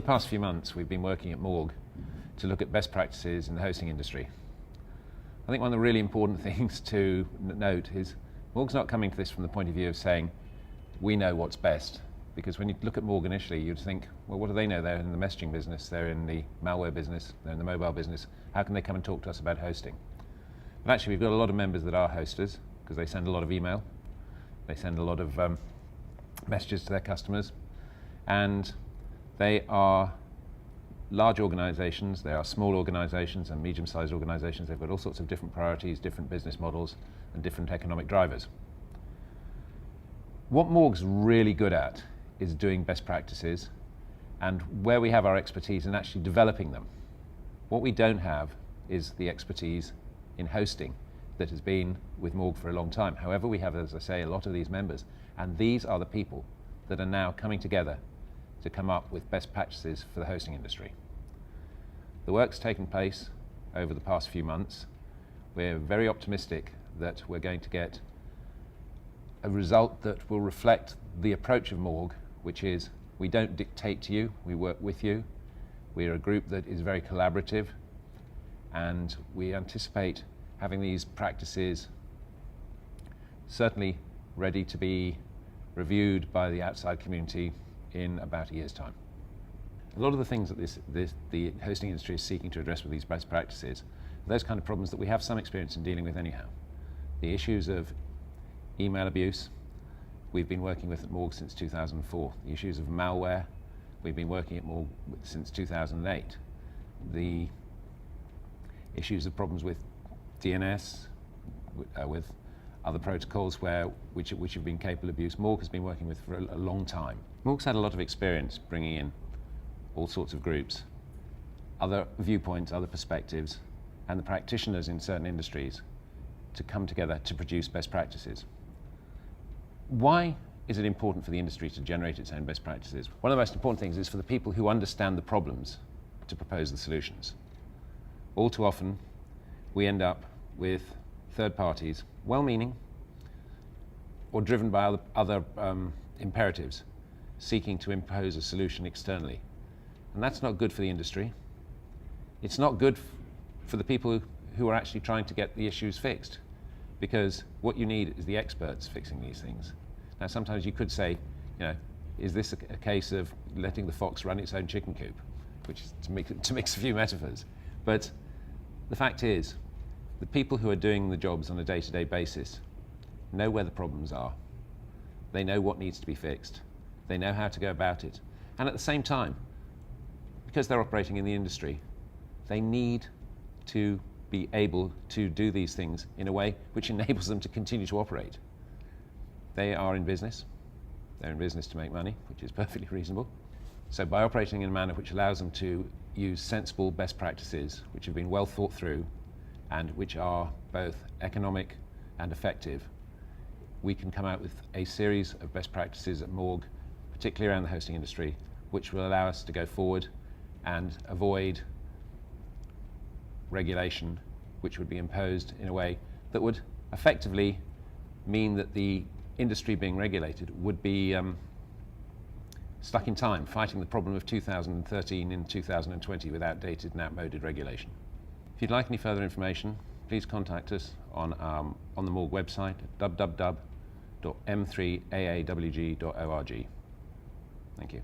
the past few months, we've been working at MAAWG to look at best practices in the hosting industry. I think one of the really important things to note is MAAWG's not coming to this from the point of view of saying, we know what's best. Because when you look at MAAWG initially, you'd think, well, what do they know? They're in the messaging business, they're in the malware business, they're in the mobile business. How can they come and talk to us about hosting? But actually, we've got a lot of members that are hosters, because they send a lot of email, they send a lot of messages to their customers, and they are large organizations, they are small organizations and medium-sized organizations. They've got all sorts of different priorities, different business models, and different economic drivers. What MAAWG's really good at is doing best practices, and where we have our expertise in actually developing them. What we don't have is the expertise in hosting that has been with MAAWG for a long time. However, we have, as I say, a lot of these members, and these are the people that are now coming together to come up with best practices for the hosting industry. The work's taken place over the past few months. We're very optimistic that we're going to get a result that will reflect the approach of MAAWG, which is we don't dictate to you, we work with you. We're a group that is very collaborative, and we anticipate having these practices certainly ready to be reviewed by the outside community in about a year's time. A lot of the things that the hosting industry is seeking to address with these best practices are those kind of problems that we have some experience in dealing with anyhow. The issues of email abuse, we've been working with at MAAWG since 2004. The issues of malware, we've been working at MAAWG since 2008. The issues of problems with DNS, with other protocols which have been capable of abuse, MAAWG has been working with for a long time. MAAWG's had a lot of experience bringing in all sorts of groups, other viewpoints, other perspectives, and the practitioners in certain industries to come together to produce best practices. Why is it important for the industry to generate its own best practices? One of the most important things is for the people who understand the problems to propose the solutions. All too often, we end up with third parties, well-meaning or driven by other imperatives, seeking to impose a solution externally. And that's not good for the industry. It's not good for the people who are actually trying to get the issues fixed, because what you need is the experts fixing these things. Now, sometimes you could say, is this a case of letting the fox run its own chicken coop, which is to mix a few metaphors. But the fact is, the people who are doing the jobs on a day-to-day basis know where the problems are. They know what needs to be fixed. They know how to go about it. And at the same time, because they're operating in the industry, they need to be able to do these things in a way which enables them to continue to operate. They are in business. They're in business to make money, which is perfectly reasonable. So by operating in a manner which allows them to use sensible best practices, which have been well thought through and which are both economic and effective, we can come out with a series of best practices at MAAWG, particularly around the hosting industry, which will allow us to go forward and avoid regulation which would be imposed in a way that would effectively mean that the industry being regulated would be stuck in time, fighting the problem of 2013 in 2020 with outdated and outmoded regulation. If you'd like any further information, please contact us on the MAAWG website at www.m3aawg.org. Thank you.